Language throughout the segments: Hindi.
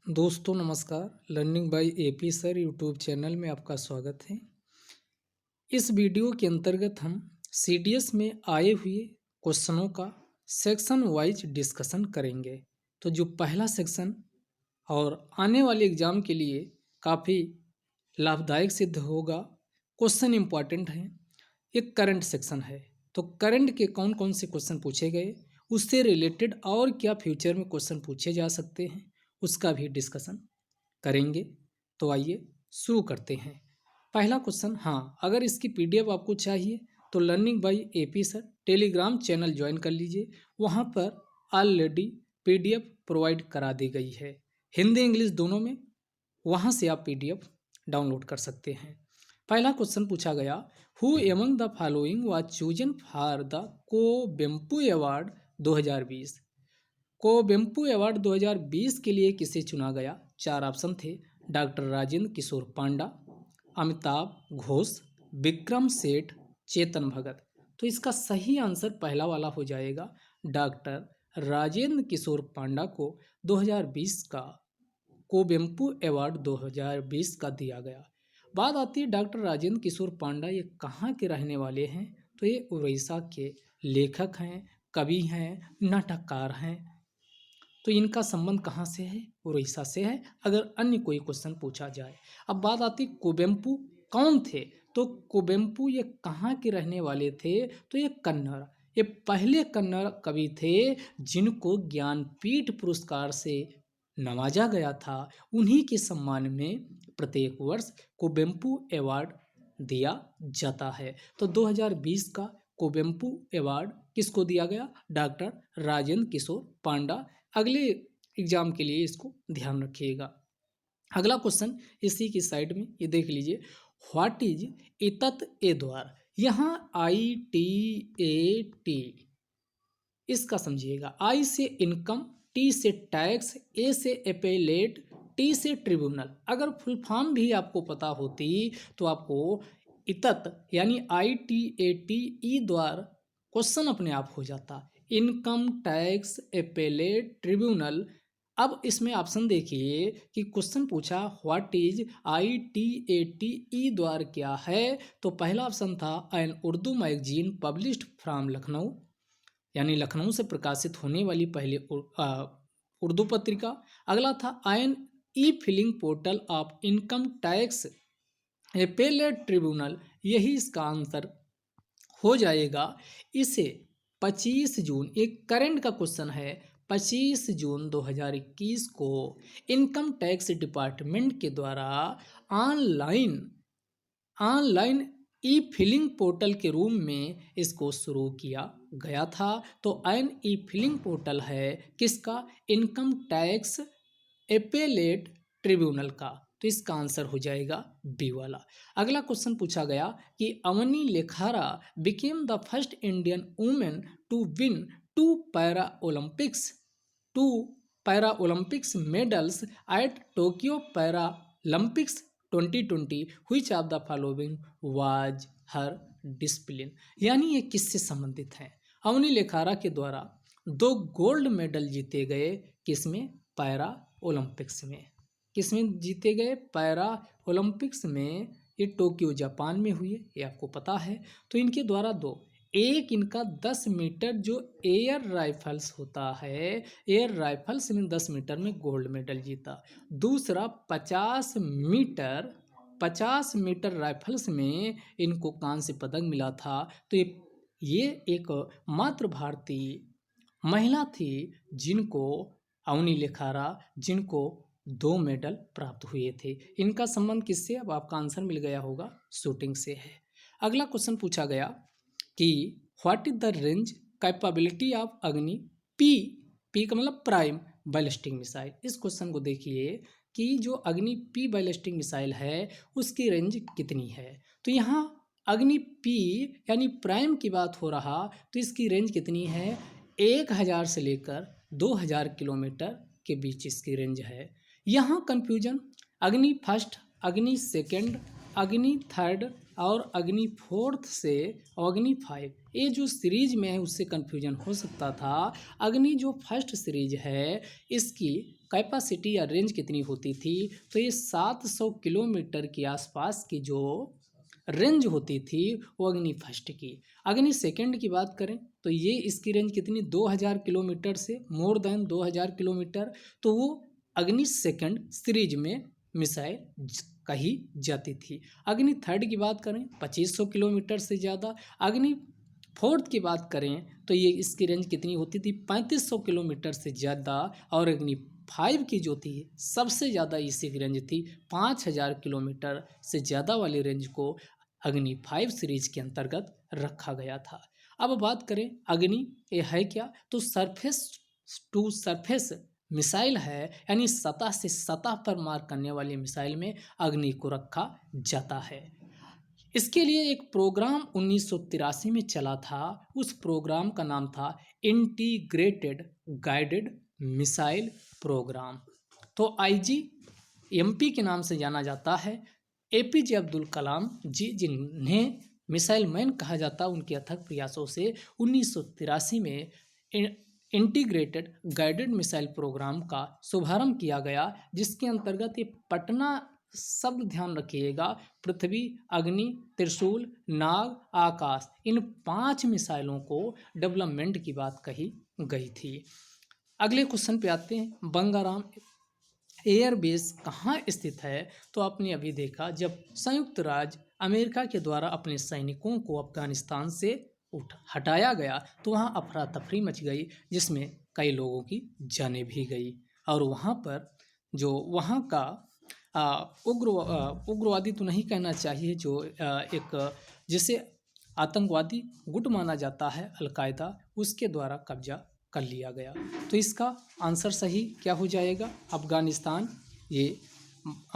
दोस्तों नमस्कार। Learning by AP sir YouTube channel में आपका स्वागत है। इस वीडियो के अंतर्गत हम सीडीएस में आए हुए क्वेश्चनों का सेक्शन वाइज डिस्कशन करेंगे। तो जो पहला सेक्शन और आने वाले एग्जाम के लिए काफ़ी लाभदायक सिद्ध होगा, क्वेश्चन इम्पॉर्टेंट है, एक करंट सेक्शन है। तो करंट के कौन कौन से क्वेश्चन पूछे गए, उससे रिलेटेड और क्या फ्यूचर में क्वेश्चन पूछे जा सकते हैं, उसका भी डिस्कशन करेंगे। तो आइए शुरू करते हैं। पहला क्वेश्चन, हाँ, अगर इसकी पीडीएफ आपको चाहिए तो learning by AP sir Telegram channel join कर लीजिए। वहाँ पर ऑलरेडी पीडीएफ प्रोवाइड करा दी गई है, हिंदी इंग्लिश दोनों में। वहाँ से आप पीडीएफ डाउनलोड कर सकते हैं। पहला क्वेश्चन पूछा गया, who among the following was chosen for the Kuvempu award 2020। Kuvempu award 2020 के लिए किसे चुना गया? चार ऑप्शन थे, डॉक्टर राजेंद्र किशोर पांडा, अमिताभ घोष, विक्रम सेठ, चेतन भगत। तो इसका सही आंसर पहला वाला हो जाएगा। डॉक्टर राजेंद्र किशोर पांडा को 2020 का कोबेम्पू अवार्ड 2020 का दिया गया। बात आती है डॉक्टर राजेंद्र किशोर पांडा, ये कहाँ के रहने वाले हैं? तो ये उड़ीसा के लेखक हैं, कवि हैं, नाटककार हैं। तो इनका संबंध कहाँ से है? उड़ीसा से है, अगर अन्य कोई क्वेश्चन पूछा जाए। अब बात आती कोबेम्पू कौन थे? तो कोबेम्पू ये कहाँ के रहने वाले थे? तो ये कन्नड़, ये पहले कन्नड़ कवि थे जिनको ज्ञानपीठ पुरस्कार से नवाजा गया था। उन्हीं के सम्मान में प्रत्येक वर्ष कोबेम्पू अवार्ड दिया जाता है। तो 2020 का कोबेम्पू अवार्ड किसको दिया गया? डॉक्टर राजेंद्र किशोर पांडा। अगले एग्जाम के लिए इसको ध्यान रखिएगा। अगला क्वेश्चन इसी की साइड में ये देख लीजिए, व्हाट इज इतत ए द्वार। यहाँ ITAT, इसका समझिएगा। आई से इनकम, टी से टैक्स, ए से एपेलेट, टी से ट्रिब्यूनल। अगर फुल फॉर्म भी आपको पता होती तो आपको इतत यानी ITAT द्वार क्वेश्चन अपने आप हो जाता। Income tax, appellate, tribunal. अब इसमें ऑप्शन देखिए कि क्वेश्चन पूछा व्हाट इज ITAT द्वार क्या है। तो पहला ऑप्शन था an Urdu magazine published from Lucknow, यानी लखनऊ से प्रकाशित होने वाली पहली उर्दू पत्रिका। अगला था an e filing portal of income tax appellate tribunal, यही इसका आंसर हो जाएगा। इसे 25 जून, एक करंट का क्वेश्चन है, 25 जून 2021 को इनकम टैक्स डिपार्टमेंट के द्वारा ऑनलाइन ऑनलाइन ई फिलिंग पोर्टल के रूप में इसको शुरू किया गया था। तो एन ई फिलिंग पोर्टल है किसका? इनकम टैक्स एपेलेट ट्रिब्यूनल का। तो इसका आंसर हो जाएगा बी वाला। अगला क्वेश्चन पूछा गया कि Avani Lekhara became the first Indian women to win two para Olympics medals at Tokyo para Olympics 2020, which of the following was her discipline. यानी ये किससे संबंधित है? अवनी लेखारा के द्वारा 2 गोल्ड मेडल जीते गए, किसमें? पैरा ओलंपिक्स में। किसमें जीते गए? पैरा ओलंपिक्स में। ये टोक्यो जापान में हुई है, ये आपको पता है। तो इनके द्वारा 2, एक इनका 10 मीटर जो एयर राइफल्स होता है, एयर राइफल्स में 10 मीटर में गोल्ड मेडल जीता। दूसरा 50 मीटर राइफल्स में इनको कांस्य पदक मिला था। तो ये एक मात्र भारतीय महिला थी जिनको अवनी लेखारा, जिनको 2 मेडल प्राप्त हुए थे। इनका संबंध किससे? अब आपका आंसर मिल गया होगा, शूटिंग से है। अगला क्वेश्चन पूछा गया कि what is the range capability of अग्नि पी का मतलब प्राइम बैलिस्टिक मिसाइल। इस क्वेश्चन को देखिए कि जो अग्नि पी बैलिस्टिक मिसाइल है उसकी रेंज कितनी है। तो यहाँ अग्नि पी यानी प्राइम की बात हो रहा, तो इसकी रेंज कितनी है? 1000 से लेकर 2000 किलोमीटर के बीच इसकी रेंज है। यहाँ कंफ्यूजन, अग्नि फर्स्ट, अग्नि सेकंड, अग्नि थर्ड और अग्नि फोर्थ से अग्नि 5, ये जो सीरीज में है उससे कन्फ्यूजन हो सकता था। अग्नि जो फर्स्ट सीरीज है इसकी कैपेसिटी या रेंज कितनी होती थी, तो ये 700 किलोमीटर के आसपास की जो रेंज होती थी वो अग्नि फर्स्ट की। अग्नि सेकंड की बात करें तो ये इसकी रेंज कितनी 2000 किलोमीटर से मोर देन 2000 किलोमीटर, तो वो अग्नि सेकंड सीरीज में मिसाइल कही जाती थी। अग्नि थर्ड की बात करें 2500 किलोमीटर से ज़्यादा। अग्नि फोर्थ की बात करें तो ये इसकी रेंज कितनी होती थी 3500 किलोमीटर से ज़्यादा। और अग्नि 5 की जो थी सबसे ज़्यादा इसी की रेंज थी 5000 किलोमीटर से ज़्यादा वाली रेंज को अग्नि 5 सीरीज के अंतर्गत रखा गया था। अब बात करें अग्नि ये है क्या, तो सरफेस टू सरफेस मिसाइल है, यानी सतह से सतह पर मार करने वाली मिसाइल में अग्नि को रखा जाता है। इसके लिए एक प्रोग्राम 1983 में चला था, उस प्रोग्राम का नाम था इंटीग्रेटेड गाइडेड मिसाइल प्रोग्राम। तो IGMP के नाम से जाना जाता है। APJ अब्दुल कलाम जी, जिन्हें मिसाइल मैन कहा जाता, उनके अथक प्रयासों से 1983 में इंटीग्रेटेड गाइडेड मिसाइल प्रोग्राम का शुभारंभ किया गया, जिसके अंतर्गत ये पटना शब्द ध्यान रखिएगा, पृथ्वी, अग्नि, त्रिशूल, नाग, आकाश, इन 5 मिसाइलों को डेवलपमेंट की बात कही गई थी। अगले क्वेश्चन पे आते हैं। बंगाराम एयरबेस कहाँ स्थित है, तो आपने अभी देखा जब संयुक्त राज्य अमेरिका के द्वारा अपने सैनिकों को अफगानिस्तान से हटाया गया तो वहाँ अफरा तफरी मच गई, जिसमें कई लोगों की जानें भी गई। और वहाँ पर जो वहाँ का उग्रवादी तो नहीं कहना चाहिए, जो एक जिसे आतंकवादी गुट माना जाता है अलकायदा, उसके द्वारा कब्जा कर लिया गया। तो इसका आंसर सही क्या हो जाएगा, अफगानिस्तान। ये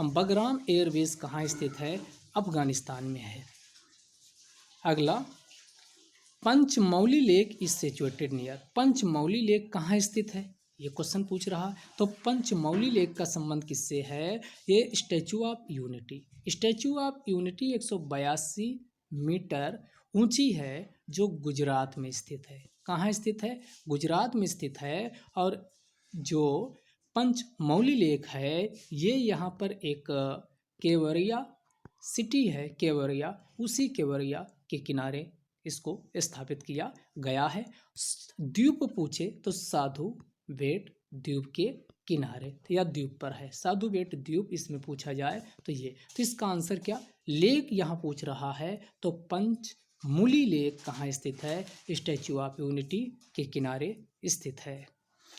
बगराम एयरबेस कहाँ स्थित है, अफगानिस्तान में है। अगला, Panchmauli lake is situated near. Panchmauli lake कहाँ स्थित है, ये क्वेश्चन पूछ रहा। तो पंचमौली लेक का संबंध किससे है, ये statue of unity. Statue of unity 182 metre ऊंची है, जो गुजरात में स्थित है। कहाँ स्थित है, गुजरात में स्थित है। और जो पंचमौली लेक है ये यहाँ पर एक केवड़िया सिटी है, केवड़िया, उसी केवड़िया के किनारे इसको स्थापित किया गया है। द्वीप पूछे तो साधु बेट द्वीप के किनारे या द्वीप पर है, साधु बेट द्वीप इसमें पूछा जाए तो ये। तो इसका आंसर क्या, लेक यहाँ पूछ रहा है, तो पंचमूली लेक कहाँ स्थित है, स्टैचू ऑफ यूनिटी के किनारे स्थित है।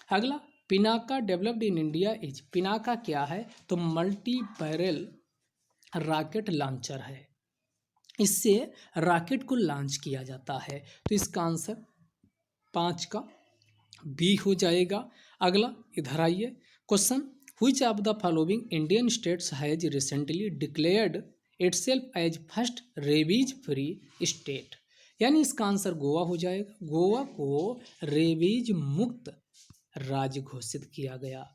अगला, Pinaka developed in India is. Pinaka क्या है, तो मल्टी बैरल रॉकेट लॉन्चर है, इससे रॉकेट को लॉन्च किया जाता है। तो इसका आंसर 5 का बी हो जाएगा। अगला इधर आइए, question, which of the following Indian states has recently declared itself as first rabies free state. यानी इसका आंसर गोवा हो जाएगा। गोवा को रेबीज मुक्त राज्य घोषित किया गया,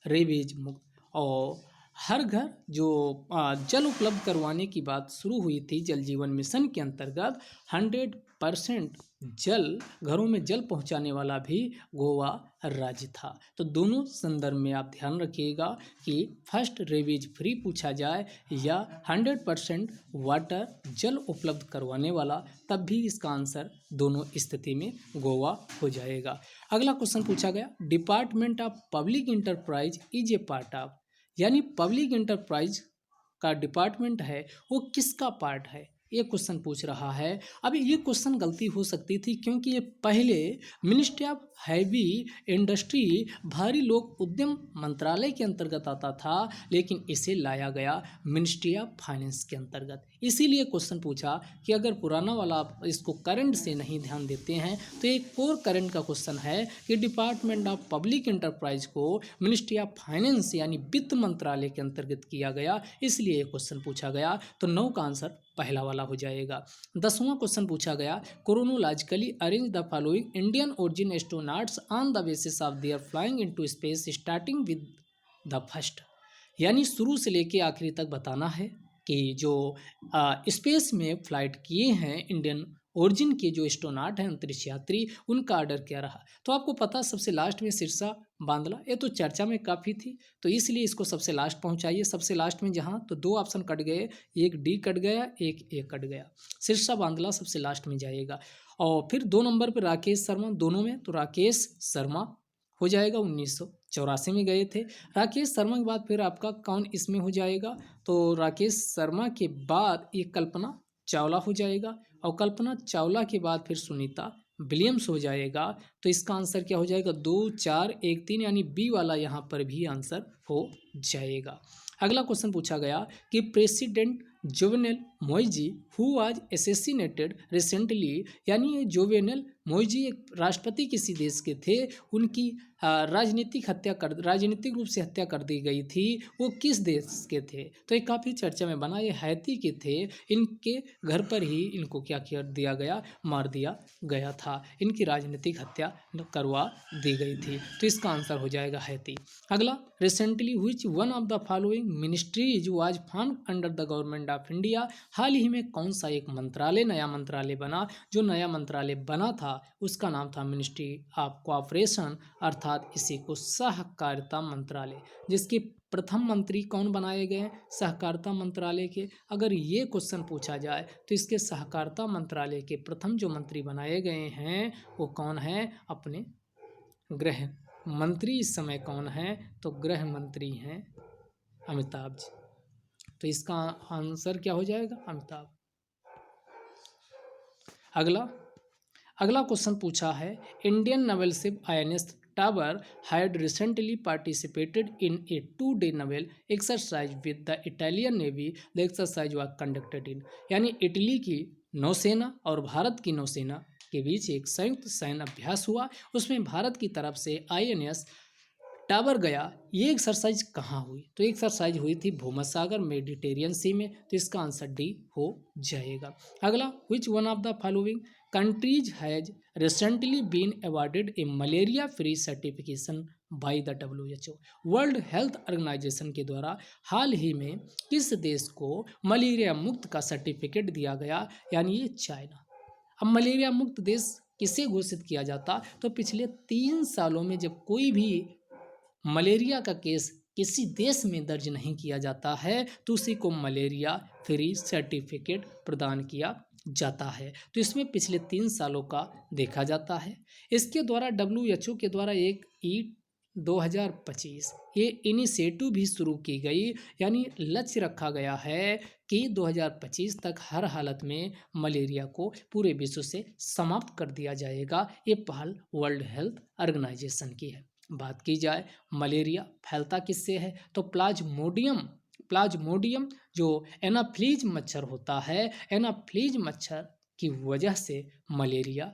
रेबीज मुक्त। और हर घर जो जल उपलब्ध करवाने की बात शुरू हुई थी जल जीवन मिशन के अंतर्गत, 100% जल घरों में जल पहुंचाने वाला भी गोवा राज्य था। तो दोनों संदर्भ में आप ध्यान रखिएगा कि फर्स्ट रेबीज फ्री पूछा जाए या 100% वाटर जल उपलब्ध करवाने वाला, तब भी इसका आंसर दोनों स्थिति में गोवा हो जाएगा। अगला क्वेश्चन पूछा गया, department of public enterprise is a part of. यानी पब्लिक इंटरप्राइज का डिपार्टमेंट है वो किसका पार्ट है, ये क्वेश्चन पूछ रहा है। अब ये क्वेश्चन गलती हो सकती थी, क्योंकि ये पहले मिनिस्ट्री ऑफ हैवी इंडस्ट्री भारी लोक उद्यम मंत्रालय के अंतर्गत आता था, लेकिन इसे लाया गया मिनिस्ट्री ऑफ फाइनेंस के अंतर्गत। इसीलिए क्वेश्चन पूछा कि अगर पुराना वाला आप इसको करंट से नहीं ध्यान देते हैं तो एक कोर करंट का क्वेश्चन है कि डिपार्टमेंट ऑफ पब्लिक इंटरप्राइज को मिनिस्ट्री ऑफ फाइनेंस यानी वित्त मंत्रालय के अंतर्गत किया गया, इसलिए ये क्वेश्चन पूछा गया। तो 9 का आंसर पहला वाला हो जाएगा। 10वां क्वेश्चन पूछा गया, chronologically arrange the following Indian origin astronauts on the basis of their flying into space starting with the first. यानी शुरू से लेके आखिरी तक बताना है कि जो स्पेस में फ्लाइट किए हैं इंडियन ओरिजिन के जो एस्ट्रोनॉट हैं अंतरिक्ष यात्री, उनका ऑर्डर क्या रहा। तो आपको पता सबसे लास्ट में सिरसा बांदला, ये तो चर्चा में काफ़ी थी, तो इसलिए इसको सबसे लास्ट पहुंचाइए। सबसे लास्ट में जहां तो 2 ऑप्शन कट गए, एक डी कट गया, एक ए कट गया, सिरसा बांदला सबसे लास्ट में जाएगा। और फिर 2 नंबर पर राकेश शर्मा, दोनों में तो राकेश शर्मा हो जाएगा, 1984 में गए थे। राकेश शर्मा के बाद फिर आपका कौन इसमें हो जाएगा, तो राकेश शर्मा के बाद ये कल्पना चावला हो जाएगा, और कल्पना चावला के बाद फिर सुनीता विलियम्स हो जाएगा। तो इसका आंसर क्या हो जाएगा, 2 4 1 3, यानी बी वाला यहाँ पर भी आंसर हो जाएगा। अगला क्वेश्चन पूछा गया कि president Jovenel मोइजी who was assassinated recently, यानी ये जोवेनेल मोइजी एक राष्ट्रपति किसी देश के थे, उनकी राजनीतिक रूप से हत्या कर दी गई थी, वो किस देश के थे। तो ये काफ़ी चर्चा में बना, ये हैती के थे, इनके घर पर ही इनको क्या किया दिया गया, मार दिया गया था, इनकी राजनीतिक हत्या करवा दी गई थी। तो इसका आंसर हो जाएगा हैती। अगला, recently which one of the following ministries was formed under the government of India, हाल ही में कौन सा एक मंत्रालय, नया मंत्रालय बना। जो नया मंत्रालय बना था उसका नाम था मिनिस्ट्री ऑफ कोऑपरेशन, अर्थात इसी को सहकारिता मंत्रालय, जिसके प्रथम मंत्री कौन बनाए गए हैं, सहकारिता मंत्रालय के। अगर ये क्वेश्चन पूछा जाए तो इसके सहकारिता मंत्रालय के प्रथम जो मंत्री बनाए गए हैं वो कौन है, अपने गृह मंत्री इस समय कौन है, तो गृह मंत्री हैं अमिताभ जी। तो इसका आंसर क्या हो जाएगा, अमिताभ। अगला क्वेश्चन पूछा है, Indian naval ship INS tower had recently participated in A 2-day naval exercise with the Italian navy, the exercise was conducted in, यानी इटली की नौसेना और भारत की नौसेना के बीच एक संयुक्त सैन्य अभ्यास हुआ, उसमें भारत की तरफ से INS टावर गया। ये एक्सरसाइज कहाँ हुई, तो एक्सरसाइज हुई थी भूमध्य सागर मेडिटेरियन सी में, तो इसका आंसर डी हो जाएगा। अगला, which one of the following countries has recently been awarded a malaria free certification by the WHO, world health organisation के द्वारा हाल ही में किस देश को मलेरिया मुक्त का सर्टिफिकेट दिया गया, यानी ये चाइना। अब मलेरिया मुक्त देश किसे घोषित किया जाता, तो पिछले 3 सालों में जब कोई भी मलेरिया का केस किसी देश में दर्ज नहीं किया जाता है तो उसी को मलेरिया फ्री सर्टिफिकेट प्रदान किया जाता है। तो इसमें पिछले 3 सालों का देखा जाता है। इसके द्वारा WHO के द्वारा एक 2025 ये इनिशिएटिव भी शुरू की गई, यानी लक्ष्य रखा गया है कि 2025 तक हर हालत में मलेरिया को पूरे विश्व से समाप्त कर दिया जाएगा। ये पहल वर्ल्ड हेल्थ ऑर्गेनाइजेशन की है। बात की जाए मलेरिया फैलता किससे है, तो प्लाज्मोडियम जो एनाफ्लीज मच्छर होता है, एनाफ्लीज मच्छर की वजह से मलेरिया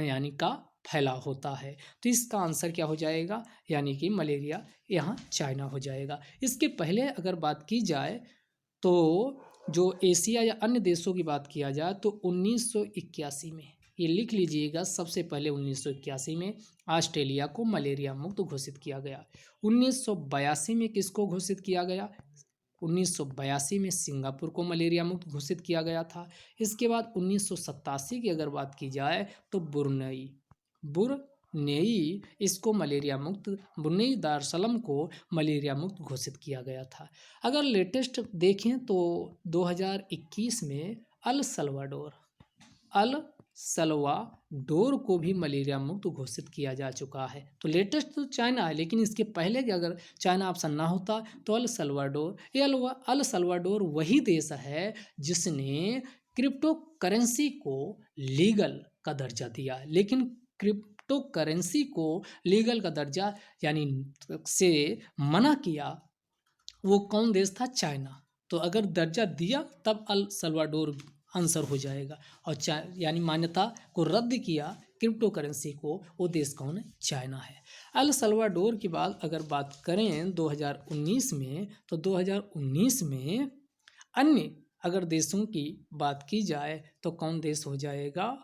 यानी का फैला होता है। तो इसका आंसर क्या हो जाएगा, यानी कि मलेरिया यहाँ चाइना हो जाएगा। इसके पहले अगर बात की जाए तो जो एशिया या अन्य देशों की बात किया जाए तो 1981 में, ये लिख लीजिएगा, सबसे पहले 1981 में ऑस्ट्रेलिया को मलेरिया मुक्त घोषित किया गया। 1982 में किसको घोषित किया गया, 1982 में सिंगापुर को मलेरिया मुक्त घोषित किया गया था। इसके बाद 1987 की अगर बात की जाए तो बुरनेई इसको मलेरिया मुक्त, बुरनेई दारसलम को मलेरिया मुक्त घोषित किया गया था। अगर लेटेस्ट देखें तो 2021 में अल सल्वाडोर को भी मलेरिया मुक्त घोषित किया जा चुका है। तो लेटेस्ट तो चाइना है, लेकिन इसके पहले कि अगर चाइना ऑप्शन ना होता तो अल सल्वाडोर वही देश है जिसने क्रिप्टो करेंसी को लीगल का दर्जा दिया, लेकिन क्रिप्टो करेंसी को लीगल का दर्जा यानी से मना किया वो कौन देश था, चाइना। तो अगर दर्जा दिया तब अल सल्वाडोर आंसर हो जाएगा, और यानी मान्यता को रद्द किया क्रिप्टो करेंसी को, वो देश कौन है, चाइना है। अल सल्वाडोर की बात अगर बात करें 2019 में, तो 2019 में अन्य अगर देशों की बात की जाए तो कौन देश हो जाएगा,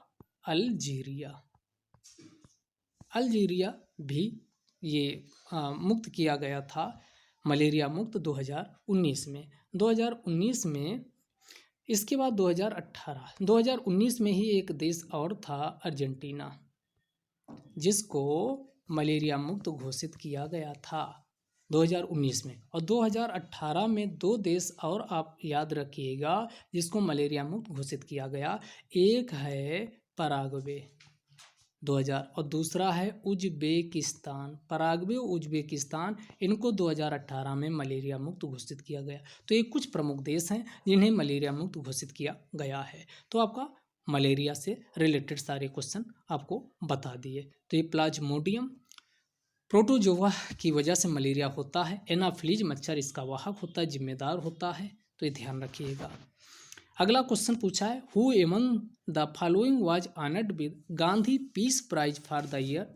अल्जीरिया भी ये मुक्त किया गया था, मलेरिया मुक्त 2019 में। 2019 में इसके बाद 2018 2019 में ही एक देश और था, अर्जेंटीना, जिसको मलेरिया मुक्त घोषित किया गया था 2019 में। और 2018 में दो देश और आप याद रखिएगा जिसको मलेरिया मुक्त घोषित किया गया। एक है पराग्वे 2000 और दूसरा है उज्बेकिस्तान। पराग्वे, उज्बेकिस्तान, इनको 2018 में मलेरिया मुक्त घोषित किया गया। तो ये कुछ प्रमुख देश हैं जिन्हें मलेरिया मुक्त घोषित किया गया है। तो आपका मलेरिया से रिलेटेड सारे क्वेश्चन आपको बता दिए। तो ये प्लाज्मोडियम प्रोटोजोआ की वजह से मलेरिया होता है। एनाफिलीज मच्छर इसका वाहक होता है, जिम्मेदार होता है, तो ये ध्यान रखिएगा। अगला क्वेश्चन पूछा है, who among the following was honoured with Gandhi peace prize for the year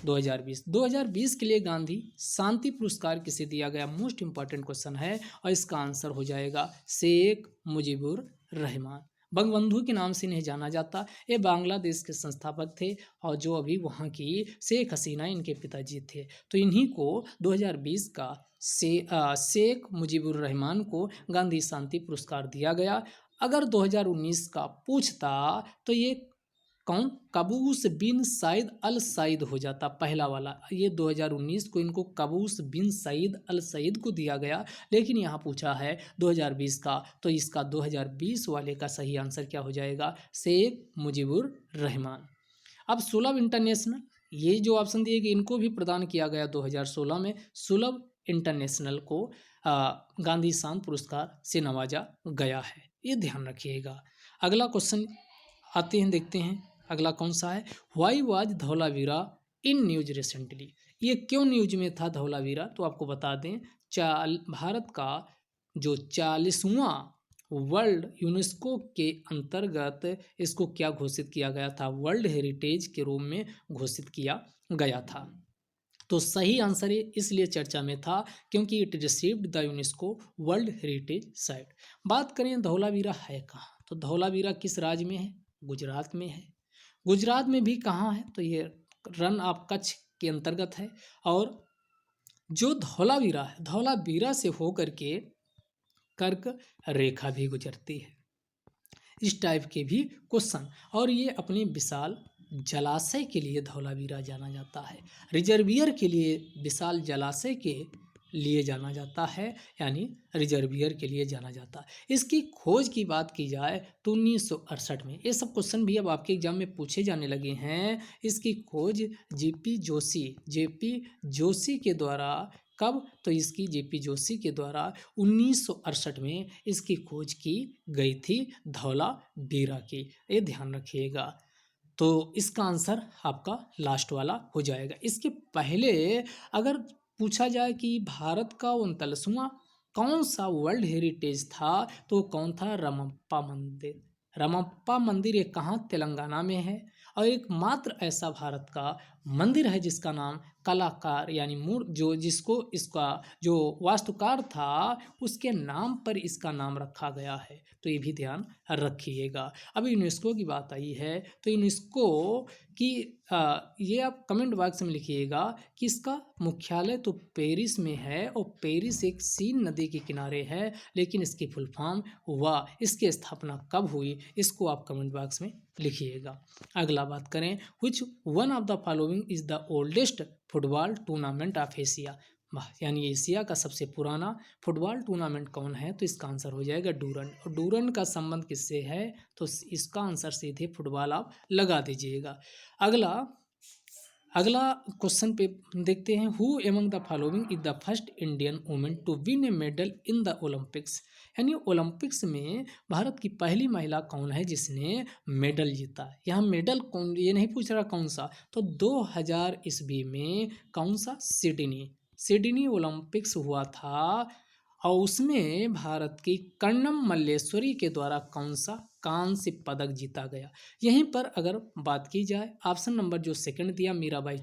2020। 2020 के लिए गांधी शांति पुरस्कार किसे दिया गया? मोस्ट इंपॉर्टेंट क्वेश्चन है और इसका आंसर हो जाएगा शेख मुजीबुर रहमान। बंगबंधु के नाम से इन्हें जाना जाता। ये बांग्लादेश के संस्थापक थे और जो अभी वहाँ की शेख हसीना इनके पिताजी थे। तो इन्हीं को 2020 का शेख मुजीबुर रहमान को गांधी शांति पुरस्कार दिया गया। अगर 2019 का पूछता तो ये कौन? कबूस बिन सईद अल सईद हो जाता, पहला वाला। ये 2019 को इनको कबूस बिन सईद अल सईद को दिया गया, लेकिन यहाँ पूछा है 2020 का, तो इसका 2020 वाले का सही आंसर क्या हो जाएगा? शेख मुजीबुर रहमान। अब सुलभ इंटरनेशनल, ये जो ऑप्शन दिए गए इनको भी प्रदान किया गया 2016 में। सुलभ इंटरनेशनल को गांधी शांति पुरस्कार से नवाजा गया है, ये ध्यान रखिएगा। अगला क्वेश्चन आते हैं, देखते हैं अगला कौन सा है। Why was Dholavira in news recently? ये क्यों न्यूज में था धौलावीरा? तो आपको बता दें, भारत का जो 40वां वर्ल्ड यूनेस्को के अंतर्गत इसको क्या घोषित किया गया था? वर्ल्ड हेरिटेज के रूप में घोषित किया गया था। तो सही आंसर ये इसलिए चर्चा में था क्योंकि it received the UNESCO world heritage site. बात करें धौलावीरा है कहाँ, तो धौलावीरा किस राज्य में है? गुजरात में है। गुजरात में भी कहाँ है? तो ये रन ऑफ कच्छ के अंतर्गत है। और जो धौलावीरा है, धौलावीरा से होकर के कर्क रेखा भी गुजरती है। इस टाइप के भी क्वेश्चन, और ये अपने विशाल जलाशय के लिए धौलावीरा जाना जाता है। रिजर्वियर के लिए विशाल जलाशय के लिए जाना जाता है, यानी रिजर्वियर के लिए जाना जाता है। इसकी खोज की बात की जाए तो 1968 में, ये सब क्वेश्चन भी अब आपके एग्जाम में पूछे जाने लगे हैं। इसकी खोज जेपी जोशी के द्वारा, कब? तो इसकी जेपी जोशी के द्वारा 1968 में इसकी खोज की गई थी धौलावीरा की, ये ध्यान रखिएगा। तो इसका आंसर आपका लास्ट वाला हो जाएगा। इसके पहले अगर पूछा जाए कि भारत का 39वां कौन सा वर्ल्ड हेरिटेज था, तो कौन था? रमप्पा मंदिर। रमप्पा मंदिर ये कहाँ? तेलंगाना में है। और एकमात्र ऐसा भारत का मंदिर है जिसका नाम कलाकार, यानी जिसको इसका जो वास्तुकार था उसके नाम पर इसका नाम रखा गया है। तो ये भी ध्यान रखिएगा। अब यूनेस्को की बात आई है तो यूनेस्को की ये आप कमेंट बॉक्स में लिखिएगा कि इसका मुख्यालय तो पेरिस में है, और पेरिस एक सीन नदी के किनारे है, लेकिन इसकी फुल फॉर्म हुआ, इसकी स्थापना कब हुई, इसको आप कमेंट बॉक्स में लिखिएगा। अगला बात करें, which one of the following is the oldest football tournament of Asia? यानी एशिया का सबसे पुराना फुटबॉल टूर्नामेंट कौन है? तो इसका आंसर हो जाएगा डूरन। और डूरन का संबंध किससे है? तो इसका आंसर सीधे फुटबॉल आप लगा दीजिएगा। अगला क्वेश्चन पे देखते हैं, who among the following is the first Indian women to win a medal in the Olympics? यानी ओलंपिक्स में भारत की पहली महिला कौन है जिसने मेडल जीता? यहाँ मेडल कौन, ये नहीं पूछ रहा कौन सा, तो 2000 ईस्वी में कौन सा? सिडनी ओलंपिक्स हुआ था, और उसमें भारत की कर्णम मल्लेश्वरी के द्वारा कौन सा? कांस्य पदक जीता गया। यहीं पर अगर बात की जाए, ऑप्शन नंबर जो सेकंड दिया मीराबाई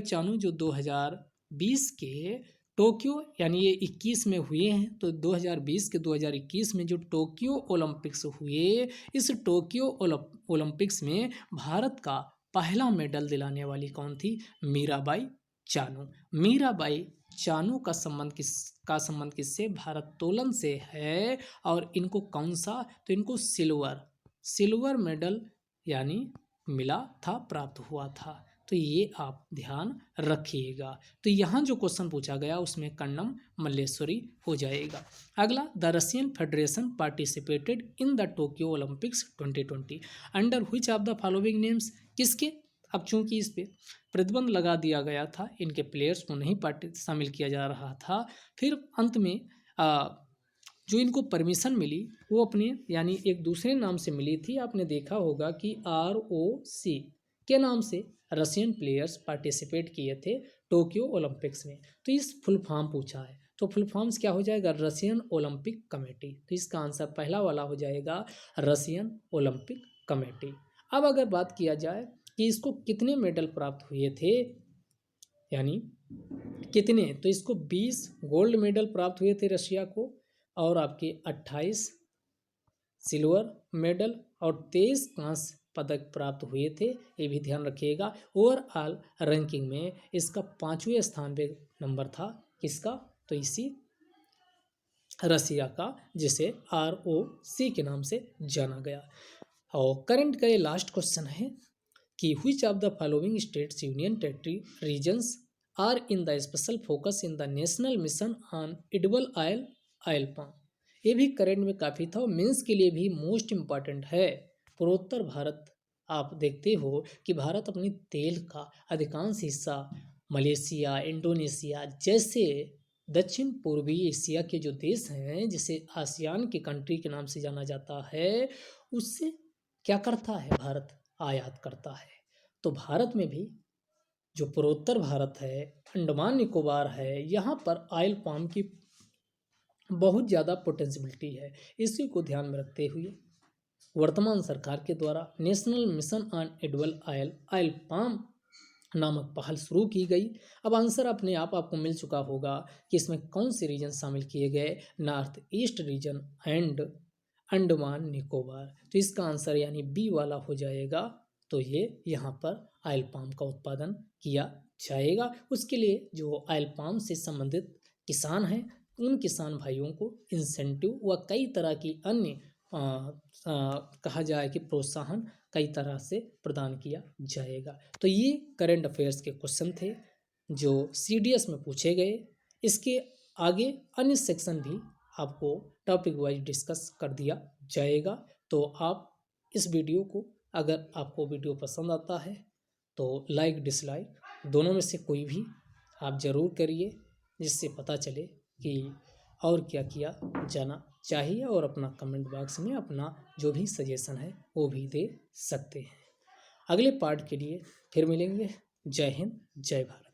चानू जो 2020 के टोक्यो, यानी ये 21 में हुए हैं, तो 2020 के 2021 में जो टोक्यो ओलंपिक्स हुए, इस टोक्यो ओलंपिक्स में भारत का पहला मेडल दिलाने वाली कौन थी? मीराबाई चानों का संबंध किससे? भारोत्तोलन से है। और इनको कौन सा? तो इनको सिल्वर मेडल यानी मिला था, प्राप्त हुआ था। तो ये आप ध्यान रखिएगा। तो यहाँ जो क्वेश्चन पूछा गया उसमें कन्नम मल्लेश्वरी हो जाएगा। अगला, the Russian federation participated in the Tokyo Olympics 2020 under which of the following names? किसके? अब चूंकि इस पे प्रतिबंध लगा दिया गया था, इनके प्लेयर्स को नहीं शामिल किया जा रहा था, फिर अंत में जो इनको परमिशन मिली वो अपने यानी एक दूसरे नाम से मिली थी। आपने देखा होगा कि ROC के नाम से रशियन प्लेयर्स पार्टिसिपेट किए थे टोक्यो ओलंपिक्स में। तो इस फुल फॉर्म पूछा है, तो फुल फॉर्म्स क्या हो जाएगा? Russian Olympic committee. तो इसका आंसर पहला वाला हो जाएगा, रशियन ओलंपिक कमेटी। अब अगर बात किया जाए कि इसको कितने मेडल प्राप्त हुए थे, यानी कितने, तो इसको 20 गोल्ड मेडल प्राप्त हुए थे रशिया को, और आपके 28 सिल्वर मेडल और 23 कांस्य पदक प्राप्त हुए थे। ये भी ध्यान रखिएगा। ओवरऑल रैंकिंग में इसका 5वें स्थान पे नंबर था। किसका? तो इसी रसिया का, जिसे ROC के नाम से जाना गया। और करंट का ये लास्ट क्वेश्चन है कि which of the following states, union territory, regions are in the special focus in the national mission on edible oil palm. ये भी करंट में काफ़ी था और मेंस के लिए भी मोस्ट इम्पॉर्टेंट है। पूर्वोत्तर भारत, आप देखते हो कि भारत अपनी तेल का अधिकांश हिस्सा मलेशिया, इंडोनेशिया जैसे दक्षिण पूर्वी एशिया के जो देश हैं, जिसे आसियान की कंट्री के नाम से जाना जाता है, उससे क्या करता है? भारत आयात करता है। तो भारत में भी जो पूर्वोत्तर भारत है, अंडमान निकोबार है, यहाँ पर ऑयल पाम की बहुत ज़्यादा पोटेंशियलिटी है। इसी को ध्यान में रखते हुए वर्तमान सरकार के द्वारा national mission on edible oil palm नामक पहल शुरू की गई। अब आंसर अपने आप आपको मिल चुका होगा कि इसमें कौन से रीजन शामिल किए गए? North east region and Andaman Nicobar. तो इसका आंसर यानी बी वाला हो जाएगा। तो ये यहाँ पर ऑयल पाम का उत्पादन किया जाएगा। उसके लिए जो ऑयल पाम से संबंधित किसान हैं, उन किसान भाइयों को इंसेंटिव व कई तरह की अन्य कहा जाए कि प्रोत्साहन कई तरह से प्रदान किया जाएगा। तो ये करंट अफेयर्स के क्वेश्चन थे जो CDS में पूछे गए। इसके आगे अन्य सेक्शन भी आपको टॉपिक वाइज डिस्कस कर दिया जाएगा। तो आप इस वीडियो को, अगर आपको वीडियो पसंद आता है तो लाइक डिसलाइक दोनों में से कोई भी आप ज़रूर करिए, जिससे पता चले कि और क्या किया जाना चाहिए, और अपना कमेंट बॉक्स में अपना जो भी सजेशन है वो भी दे सकते हैं। अगले पार्ट के लिए फिर मिलेंगे। जय हिंद, जय भारत।